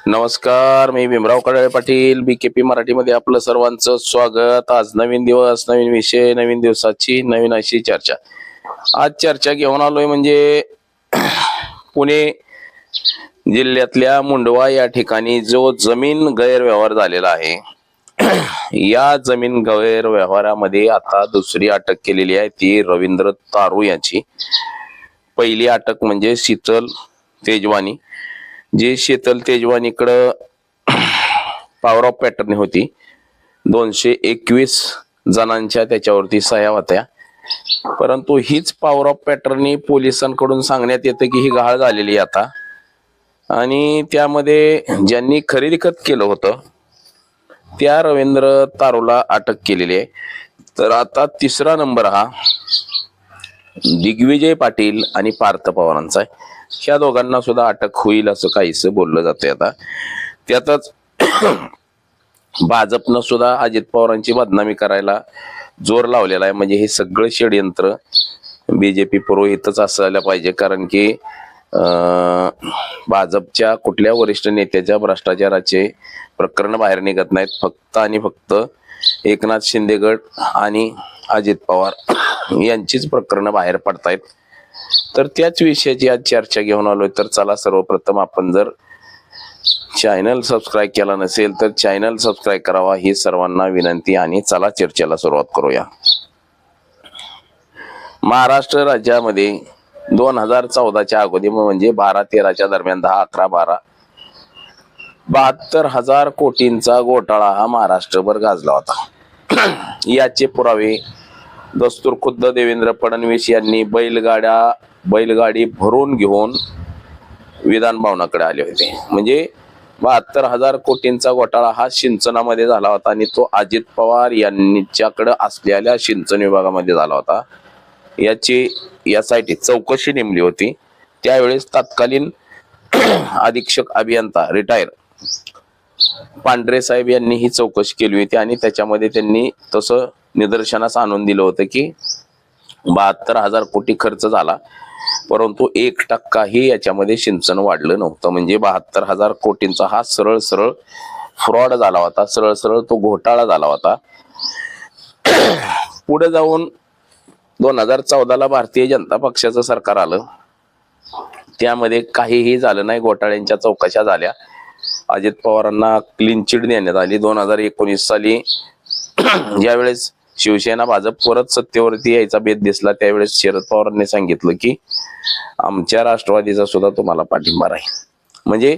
नमस्कार, मी भीमराव कडाळे पाटील, बीकेपी मराठीमध्ये आपलं सर्वांचं स्वागत. आज नवीन दिवस, नवीन विषय, नवीन दिवसाची नवीन अशी चर्चा. आज चर्चा घेऊन आलोय म्हणजे पुणे जिल्ह्यातल्या मुंडवा या ठिकाणी जो जमीन गैरव्यवहार झालेला आहे, या जमीन गैरव्यवहारामध्ये आता दुसरी अटक केलेली आहे, ती रवींद्र तारू यांची. पहिली अटक म्हणजे शीतल तेजवानी, जी शीतल तेजवानीकडं पॉवर ऑफ पॅटर्न होती. 221 जणांच्या त्याच्यावरती सह्या होत्या, परंतु हीच पॉवर ऑफ पॅटर्न पोलिसांकडून सांगण्यात येतं की ही गहाळ झालेली आता, आणि त्यामध्ये ज्यांनी खरेदी खत केलं होतं त्या रवींद्र तारूला अटक केलेली आहे. तर आता तिसरा नंबर हा दिग्विजय पाटील आणि पार्थ पवारांचा आहे. ह्या दोघांना सुद्धा अटक होईल असं काहीच बोललं जातंय. आता त्यातच भाजपनं सुद्धा अजित पवारांची बदनामी करायला जोर लावलेला आहे. म्हणजे हे सगळं षडयंत्र बीजेपी पुरोहितच असायला पाहिजे, कारण की भाजपच्या कुठल्या वरिष्ठ नेत्याच्या भ्रष्टाचाराचे प्रकरण बाहेर निघत नाहीत. फक्त आणि फक्त एकनाथ शिंदे गट आणि अजित पवार यांचीच प्रकरणं बाहेर पडतायत. तर त्याच विषयाची आज चर्चा घेऊन आलोय. तर चला, सर्वप्रथम आपण जर चॅनल सबस्क्राईब केला नसेल तर चॅनल सबस्क्राईब करावा, ही सर्वांना विनंती. आणि चला चर्चेला सुरुवात करूया. महाराष्ट्र राज्यामध्ये 2014च्या अगोदर म्हणजे 12-13च्या दरम्यान 10-11-12 72,000 कोटींचा घोटाळा हा महाराष्ट्रभर गाजला होता. याचे पुरावे दस्तूर खुद्द देवेंद्र फडणवीस यांनी बैलगाडी भरून घेऊन विधान भवनाकडे आले होते. म्हणजे 72,000 कोटींचा घोटाळा हा सिंचनामध्ये झाला होता, आणि तो अजित पवार यांच्याकडे असलेल्या सिंचन विभागामध्ये झाला होता. यासाठी चौकशी नेमली होती. त्यावेळेस तत्कालीन अधीक्षक अभियंता रिटायर पांढरे साहेब यांनी ही चौकशी केली होती, आणि त्याच्यामध्ये त्यांनी तसं निदर्शनास आणून दिलं होतं की 72,000 कोटी खर्च झाला, परंतु 1% ही याच्यामध्ये सिंचन वाढलं नव्हतं. म्हणजे 72,000 कोटींचा हा सरळ फ्रॉड झाला होता, सरळ तो घोटाळा झाला होता. पुढे जाऊन 2014ला भारतीय जनता पक्षाचं सरकार आलं. त्यामध्ये काहीही झालं नाही, घोटाळ्यांच्या चौकशा झाल्या. अजित पवारांना क्लीन चिट देण्यात आली. 2019 साली ज्यावेळेस शिवसेना भाजप परत सत्तेवरती यायचा बेत दिसला, त्यावेळेस शरद पवारांनी सांगितलं की आमच्या राष्ट्रवादीचा सुद्धा तुम्हाला पाठिंबा राहील. म्हणजे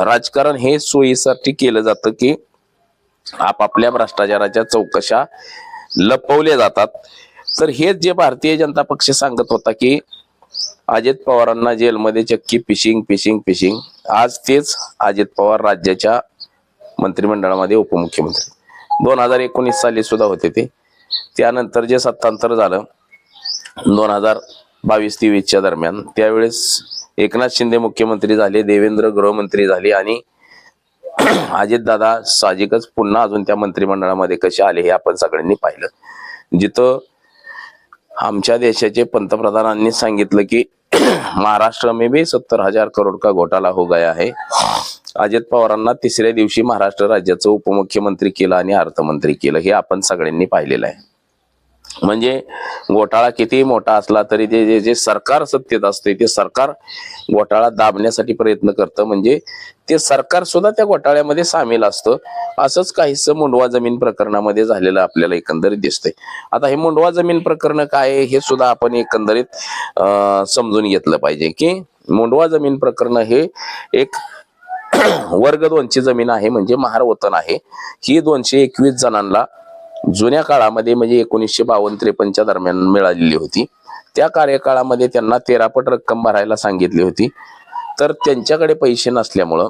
राजकारण हे सोयीसाठी केलं जातं की आपापल्या भ्रष्टाचाराच्या चौकशा लपवल्या जातात. तर हेच जे भारतीय जनता पक्ष सांगत होता की अजित पवारांना जेलमध्ये चक्की फिशिंग, आज तेच अजित पवार राज्याच्या मंत्रिमंडळामध्ये उपमुख्यमंत्री 2019 साली सुद्धा होते ते. त्यानंतर जे सत्तांतर झालं 2022-23च्या दरम्यान, त्यावेळेस एकनाथ शिंदे मुख्यमंत्री झाले, देवेंद्र गृहमंत्री झाले, आणि अजितदादा साहजिकच पुन्हा अजून त्या मंत्रिमंडळामध्ये कसे आले हे आपण सगळ्यांनी पाहिलं. जिथं आमच्या देशाचे पंतप्रधानांनी सांगितलं की महाराष्ट्र में भी 70,000 करोड का घोटाला हो गया है. अजित पवारांना तिसऱ्या दिवशी महाराष्ट्र राज्याचं उपमुख्यमंत्री केलं आणि अर्थमंत्री केलं, हे आपण सगळ्यांनी पाहिलेलं आहे. म्हणजे घोटाळा किती मोठा असला तरी जे सरकार सत्तेत असते ते सरकार घोटाळा दाबण्यासाठी प्रयत्न करतं. म्हणजे ते सरकार सुद्धा त्या घोटाळ्यामध्ये सामील असतं. असंच काहीसं मुंडवा जमीन प्रकरणामध्ये झालेलं आपल्याला एकंदरीत दिसतंय. आता हे मुंडवा जमीन प्रकरण काय आहे हे सुद्धा आपण एकंदरीत समजून घेतलं पाहिजे की मुंडवा जमीन प्रकरण हे एक वर्ग 2ची जमीन आहे, म्हणजे महार वतन आहे. ही 221 जणांना जुन्या काळामध्ये म्हणजे 1952-53च्या दरम्यान मिळालेली होती. त्या कार्यकाळामध्ये त्यांना 13 पट रक्कम भरायला सांगितली होती. तर त्यांच्याकडे पैसे नसल्यामुळं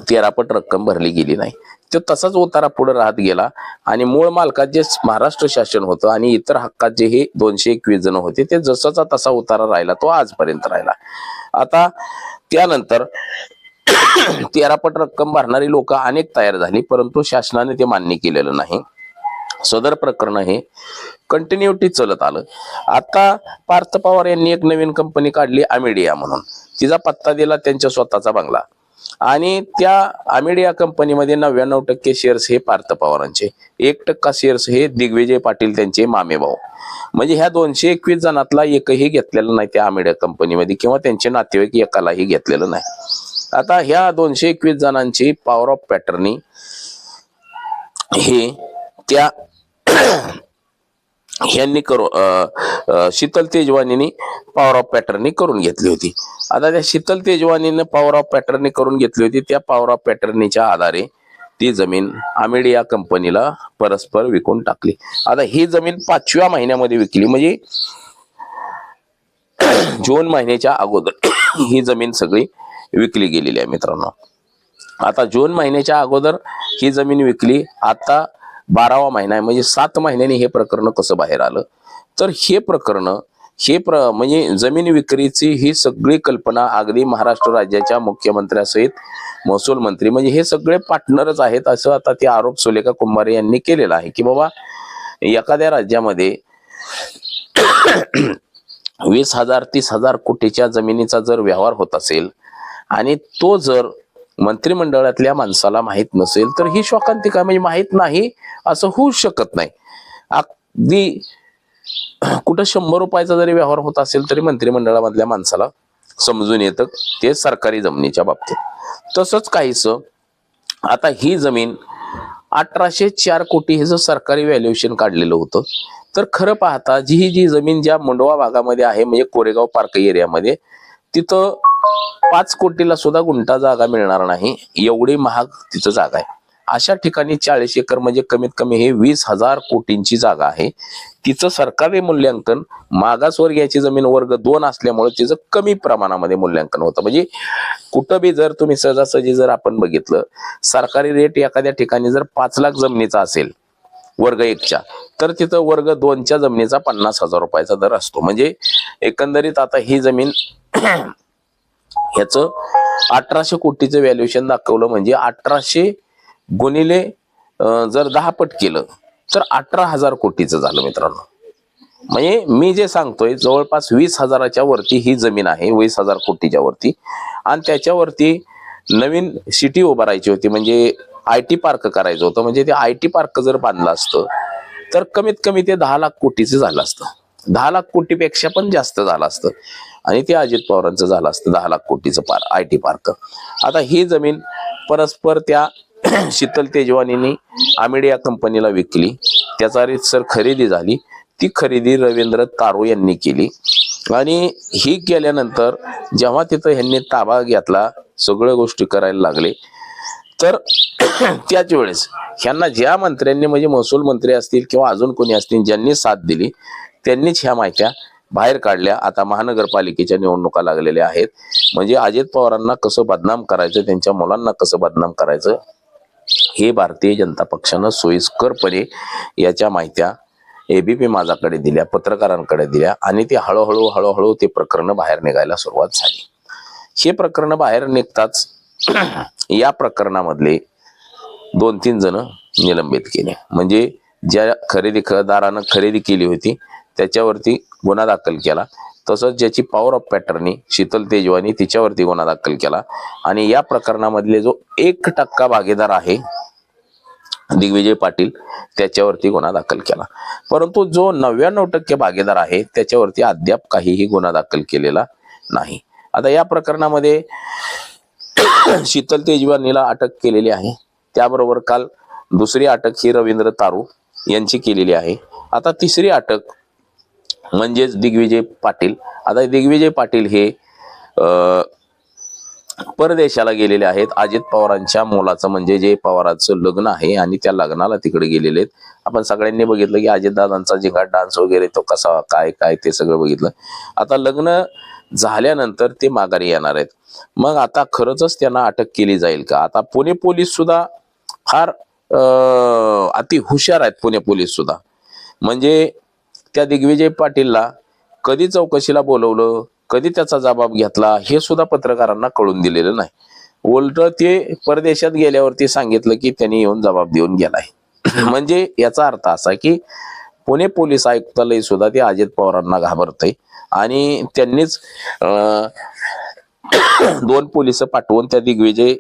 13 पट रक्कम भरली गेली नाही. तो तसाच उतारा पुढे राहत गेला, आणि मूळ मालकात जे महाराष्ट्र शासन होतं आणि इतर हक्कात जे हे 221 जण होते ते जसाचा तसा उतारा राहिला, तो आजपर्यंत राहिला. आता त्यानंतर 13 पट रक्कम भरणारी लोक अनेक तयार झाली, परंतु शासनाने ते मान्य केलेलं नाही. सदर प्रकरण हे कंटिन्युटी चलत आलं. आता पार्थ पवार यांनी एक नवीन कंपनी काढली अमेडिया म्हणून, तिचा पत्ता दिला त्यांच्या स्वतःचा बंगला, आणि त्या अमेडिया कंपनीमध्ये 99% शेअर्स हे पार्थ पवारांचे, 1% शेअर्स हे दिग्विजय पाटील त्यांचे मामेभाऊ. म्हणजे ह्या 221 जणातला एकही घेतलेला नाही त्या अमेडिया कंपनीमध्ये, किंवा त्यांचे नातेवाईक एकालाही घेतलेलं नाही. आता ह्या 221 जणांची पॉवर ऑफ पॅटर्नी हे त्या ह्यांनी शीतल तेजवानीने पॉवर ऑफ पॅटर्नी करून घेतली होती. आता त्या शीतल तेजवानीने पॉवर ऑफ पॅटर्नी करून घेतली होती, त्या पॉवर ऑफ पॅटर्नीच्या आधारे ती जमीन अमेडिया कंपनीला परस्पर विकून टाकली. आता ही जमीन 5व्या महिन्यामध्ये विकली, म्हणजे जून महिन्याच्या अगोदर ही जमीन सगळी विकली गेलेली आहे मित्रांनो. आता जून महिन्याच्या अगोदर ही जमीन विकली. आता 12वा महिना आहे, म्हणजे 7 महिन्यांनी हे प्रकरण कसं बाहेर आलं, तर हे प्रकरण म्हणजे जमीन विक्रीची ही सगळी कल्पना अगदी महाराष्ट्र राज्याच्या मुख्यमंत्र्यासहित महसूल मंत्री, म्हणजे हे सगळे पार्टनरच आहेत, असं आता ते आरोप सुलेखा कुंभारे यांनी केलेला आहे. की बाबा एखाद्या राज्यामध्ये 20,000 30,000 कोटीच्या जमिनीचा जर व्यवहार होत असेल आणि तो जर मंत्रिमंडळातल्या माणसाला माहित नसेल, तर ही शोकांतिका, म्हणजे माहित नाही असं होऊ शकत नाही. अगदी कुठं 100 रुपयाचा जरी व्यवहार होत असेल तरी मंत्रिमंडळामधल्या माणसाला समजून येतं, ते सरकारी जमिनीच्या बाबतीत. तसंच काहीच आता ही जमीन 1804 कोटी हे जर सरकारी व्हॅल्युएशन काढलेलं होतं, तर खरं पाहता जी जमीन ज्या मुंडवा भागामध्ये आहे, म्हणजे कोरेगाव पार्क एरियामध्ये, तिथं 5 कोटीला सुद्धा गुंठा जागा मिळणार नाही, एवढी महाग तिथं जागा आहे. अशा ठिकाणी 40 एकर म्हणजे कमीत कमी हे 20,000 कोटींची जागा आहे. तिचं सरकारी मूल्यांकन मागासवर्गीयाची जमीन वर्ग 2 असल्यामुळे तिचं कमी प्रमाणामध्ये मूल्यांकन होतं. म्हणजे कुठं बी जर तुम्ही सहजासहजी जर आपण बघितलं, सरकारी रेट एखाद्या ठिकाणी जर 5 लाख जमिनीचा असेल वर्ग 1च्या, तर तिथं वर्ग 2च्या जमिनीचा 50,000 रुपयाचा दर असतो. म्हणजे एकंदरीत आता ही जमीन ह्याचं 1800 कोटीचं व्हॅल्युएशन दाखवलं, म्हणजे 1800 गुणिले जर 10 पट केलं तर 18,000 कोटीचं झालं मित्रांनो. म्हणजे मी जे सांगतोय जवळपास 20,000च्या वरती ही जमीन आहे, 20,000 कोटीच्या वरती, आणि त्याच्यावरती नवीन सिटी उभारायची होती, म्हणजे IT पार्क करायचं होतं. म्हणजे ते IT पार्क जर बांधलं असतं तर कमीत कमी ते 10 लाख कोटीचं झालं असतं, 10 लाख कोटीपेक्षा पण जास्त झालं असतं, आणि ते अजित पवारांचं झालं असतं 10 लाख कोटीचं IT पार्क. आता ही जमीन परस्पर त्या शीतल तेजवानीने अमेडिया कंपनीला विकली, त्याचा रीतसर खरेदी झाली. ती खरेदी रवींद्र तारू यांनी केली, आणि ही केल्यानंतर जेव्हा तिथं ह्यांनी ताबा घेतला, सगळ्या गोष्टी करायला लागले, तर त्याच वेळेस ह्यांना ज्या मंत्र्यांनी, म्हणजे महसूल मंत्री असतील किंवा अजून कोणी असतील, ज्यांनी साथ दिली त्यांनीच ह्या माहित्या बाहेर काढल्या. आता महानगरपालिकेच्या निवडणुका लागलेल्या आहेत, म्हणजे अजित पवारांना कसं बदनाम करायचं, त्यांच्या मुलांना कसं बदनाम करायचं, हे भारतीय जनता पक्षानं सोयीस्करपणे याच्या माहित्या ABP माझाकडे दिल्या, पत्रकारांकडे दिल्या, आणि ते हळूहळू ते प्रकरण बाहेर निघायला सुरुवात झाली. हे प्रकरण बाहेर निघताच या प्रकरणामधले 2-3 जण निलंबित केले. म्हणजे ज्या खरेदीदारानं खरेदी केली होती त्याच्यावरती गुन्हा दाखल केला, तसंच ज्याची पॉवर ऑफ पॅटर्नी शीतल तेजवानी तिच्यावरती गुन्हा दाखल केला, आणि या प्रकरणामधले जो 1% भागीदार आहे दिग्विजय पाटील त्याच्यावरती गुन्हा दाखल केला. परंतु जो 99% भागीदार आहे त्याच्यावरती अद्याप काहीही गुन्हा दाखल केलेला नाही. आता या प्रकरणामध्ये शीतल तेजवानीला अटक केलेली आहे, त्याबरोबर काल दुसरी अटक ही रवींद्र तारू यांची केलेली आहे. आता तिसरी अटक म्हणजेच दिग्विजय पाटील. आता दिग्विजय पाटील हे परदेशाला गेलेले आहेत. अजित पवारांच्या मुलाचं, म्हणजे जे पवारांचं लग्न आहे, आणि त्या लग्नाला तिकडे गेलेले आहेत. आपण सगळ्यांनी बघितलं की अजितदादांचा जिंगाट डान्स वगैरे तो कसा काय ते सगळं बघितलं. आता लग्न झाल्यानंतर ते माघारी येणार आहेत. मग आता खरंच त्यांना अटक केली जाईल का? आता पुणे पोलीस सुद्धा फार अति हुशार आहेत. पुणे पोलीस सुद्धा, म्हणजे त्या दिग्विजय पाटीलला कधी चौकशीला बोलवलं, कधी त्याचा जबाब घेतला, हे सुद्धा पत्रकारांना कळून दिलेलं नाही. उलट ते परदेशात गेल्यावरती सांगितलं की त्यांनी येऊन जबाब देऊन गेलाय. म्हणजे याचा अर्थ असा की पुणे पोलीस आयुक्तालय सुद्धा ते अजित पवारांना घाबरतंय आणि त्यांनीच 2 पोलिस पाठवून त्या दिग्विजय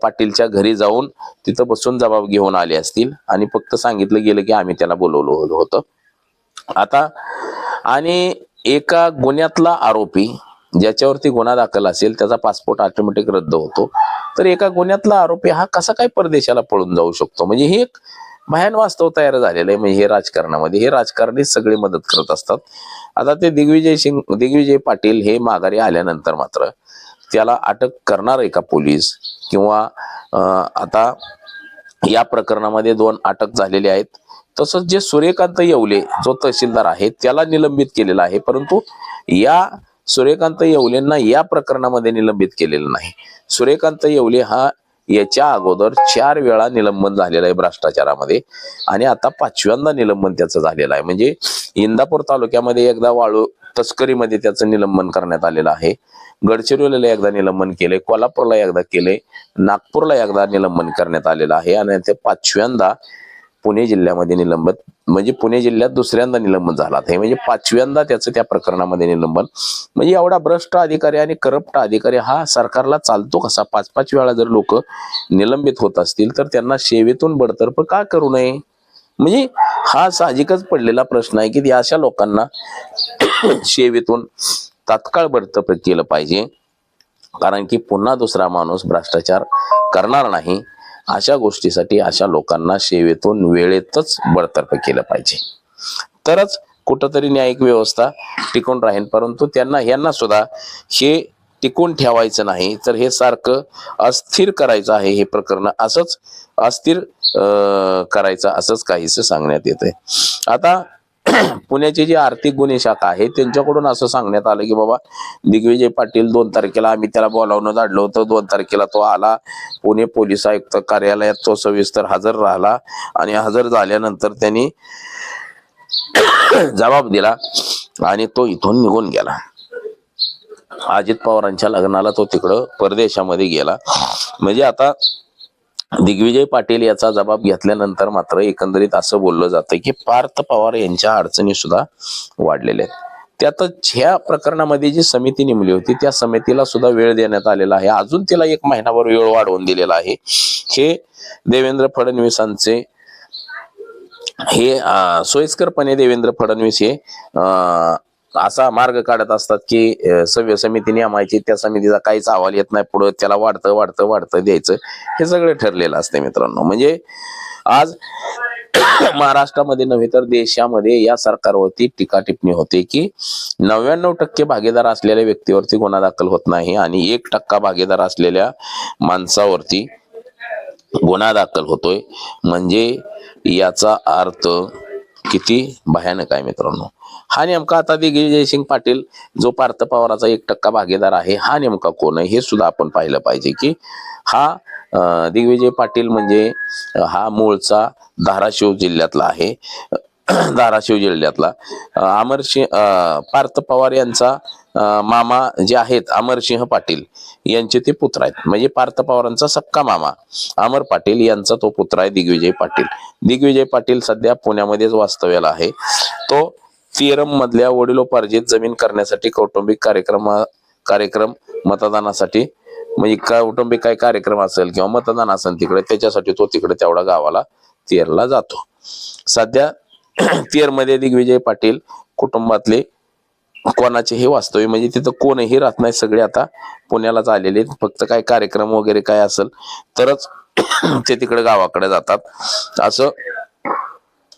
पाटीलच्या घरी जाऊन तिथं बसून जबाब घेऊन आले असतील आणि फक्त सांगितलं गेलं की आम्ही त्याला बोलवलं होतं. आता आणि एका गुन्ह्यातला आरोपी ज्याच्यावरती गुन्हा दाखल असेल त्याचा पासपोर्ट ऑटोमॅटिक रद्द होतो. तर एका गुन्ह्यातला आरोपी हा कसा काय परदेशाला पळून जाऊ शकतो? म्हणजे हे एक भयान वास्तव तयार झालेलं आहे. म्हणजे हे राजकारणामध्ये हे राजकारणी सगळे मदत करत असतात. आता ते दिग्विजय पाटील हे माघारी आल्यानंतर मात्र त्याला अटक करणार आहे का पोलीस? किंवा आता या प्रकरणामध्ये 2 अटक झालेले आहेत. तसंच जे सूर्यकांत येवले जो तहसीलदार आहे त्याला निलंबित केलेला आहे, परंतु या सूर्यकांत येवलेंना या प्रकरणामध्ये निलंबित केलेलं नाही. सूर्यकांत येवले हा याच्या अगोदर 4 वेळा निलंबन झालेला आहे भ्रष्टाचारामध्ये आणि आता 5व्यांदा निलंबन त्याचं झालेलं आहे. म्हणजे इंदापूर तालुक्यामध्ये एकदा वाळू तस्करीमध्ये त्याचं निलंबन करण्यात आलेलं आहे. गडचिरोलीला एकदा निलंबन केले, कोल्हापूरला एकदा केले, नागपूरला एकदा निलंबन करण्यात आलेलं आहे आणि ते 5व्यांदा पुणे जिल्ह्यामध्ये निलंबन, म्हणजे पुणे जिल्ह्यात दुसऱ्यांदा निलंबन झाला आहे. म्हणजे 5व्यांदा त्याचं त्या प्रकरणामध्ये निलंबन. म्हणजे एवढा भ्रष्ट अधिकारी आणि करप्ट अधिकारी हा सरकारला चालतो कसा? 5-5 वेळा जर लोक निलंबित होत असतील तर त्यांना सेवेतून बडतर्फ का करू नये? म्हणजे हा साहजिकच पडलेला प्रश्न आहे की अशा लोकांना सेवेतून तात्काळ बडतर्फ केलं पाहिजे, कारण की पुन्हा दुसरा माणूस भ्रष्टाचार करणार नाही. अशा गोष्टीसाठी अशा लोकांना सेवेतून वेळेतच बडतर्फ केलं पाहिजे, तरच कुठंतरी न्यायिक व्यवस्था टिकून राहील. परंतु यांना सुद्धा हे टिकून ठेवायचं नाही, तर हे सारखं अस्थिर करायचं आहे. हे प्रकरण असंच अस्थिर करायचं असंच काहीसं सांगण्यात येतंय. आता पुण्याची जी आर्थिक गुन्हे शाखा आहे त्यांच्याकडून असं सांगण्यात आलं की बाबा दिग्विजय पाटील 2 तारखेला आम्ही त्याला बोलावून धाडलं होतं. 2 तारखेला तो आला, पुणे पोलीस आयुक्त कार्यालयात तो सविस्तर हजर राहिला आणि हजर झाल्यानंतर त्यांनी जबाब दिला आणि तो इथून निघून गेला. अजित पवारांच्या लग्नाला तो तिकडं परदेशामध्ये गेला. म्हणजे आता दिग्विजय पाटील याचा जबाब घेतल्यानंतर मात्र एकंदरीत असं बोललं जातं की पार्थ पवार यांच्या अडचणी सुद्धा वाढलेल्या आहेत. त्यातच ह्या प्रकरणामध्ये जी समिती नेमली होती त्या समितीला सुद्धा वेळ देण्यात आलेला आहे. अजून तिला 1 महिनाभर वेळ वाढवून दिलेला आहे. हे देवेंद्र फडणवीसांचे हे सोयीस्करपणे देवेंद्र फडणवीस हे असा मार्ग काढत असतात की समिती नियमायची, त्या समितीचा काहीच अहवाल येत नाही, पुढे त्याला वाढतं द्यायचं, हे सगळं ठरलेलं असते मित्रांनो. म्हणजे आज महाराष्ट्रामध्ये नव्हे तर देशामध्ये या सरकारवरती टीका टिप्पणी होते की 99% भागीदार असलेल्या व्यक्तीवरती गुन्हा दाखल होत नाही आणि 1% भागीदार असलेल्या माणसावरती गुन्हा दाखल होतोय. म्हणजे याचा अर्थ किती भयानक आहे मित्रांनो. हा नेमका आता दिग्विजय पाटील जो पार्थ पवाराचा 1% भागीदार आहे हा नेमका कोण आहे हे सुद्धा आपण पाहिलं पाहिजे की हा दिग्विजय पाटील म्हणजे हा मूळचा धाराशिव जिल्ह्यातला आहे. धाराशिव जिल्ह्यातला अमरसिंह पार्थ पवार यांचा मामा जे आहेत अमरसिंह पाटील यांचे ते पुत्र आहेत. म्हणजे पार्थ पवारांचा सक्का मामा अमर पाटील यांचा तो पुत्र आहे दिग्विजय पाटील. दिग्विजय पाटील सध्या पुण्यामध्येच वास्तव्याला आहे. तो तिरम मधल्या वडिलोपार्जित जमीन करण्यासाठी कौटुंबिक कार्यक्रम मतदानासाठी, म्हणजे कौटुंबिक काय कार्यक्रम असेल किंवा मतदान असेल तिकडे, त्याच्यासाठी तो तिकडे तेवढा गावाला तेरला जातो. सध्या तेर मध्ये दिग्विजय पाटील कुटुंबातले कोणाचे हे वास्तव्य, म्हणजे तिथं कोणही राहत नाही, सगळे आता पुण्यालाच आलेले. फक्त काय कार्यक्रम वगैरे काय असेल तरच ते तिकडे गावाकडे जातात असं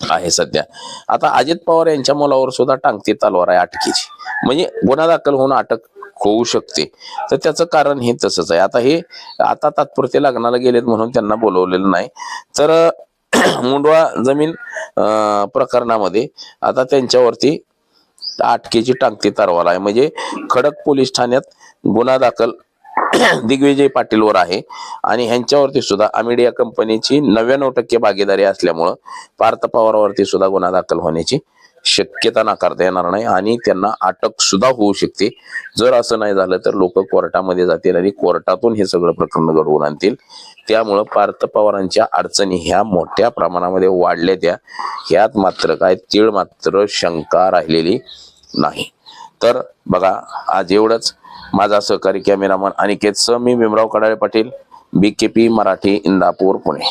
आहे सध्या. आता अजित पवार यांच्या मुलावर सुद्धा टांगती तलवार आहे अटकेची, म्हणजे गुन्हा दाखल होऊन अटक होऊ शकते. तर त्याचं कारण हे तसंच आहे. आता तात्पुरते लग्नाला गेलेत म्हणून त्यांना बोलवलेलं नाही. तर मुंडवा जमीन प्रकरणामध्ये आता त्यांच्यावरती अटकेची टांगती तलवार आहे. म्हणजे खडक पोलीस ठाण्यात गुन्हा दाखल दिग्विजय पाटीलवर आहे आणि ह्यांच्यावरती सुद्धा अमिडिया कंपनीची 99% भागीदारी असल्यामुळं पार्थ पवारवरती सुद्धा गुन्हा दाखल होण्याची शक्यता नाकारता येणार नाही आणि त्यांना अटक सुद्धा होऊ शकते. जर असं नाही झालं तर लोक कोर्टामध्ये जातील आणि कोर्टातून हे सगळं प्रकरण घडवून आणतील. त्यामुळं पार्थ पवारांच्या अडचणी ह्या मोठ्या प्रमाणामध्ये वाढल्या त्या ह्यात मात्र काय तीळ मात्र शंका राहिलेली नाही. तर बघा आज एवढंच. माझा सहकारी कॅमेरामन अनिकेत सह मी भीमराव कडाळे पाटील, BKP मराठी, इंदापूर, पुणे.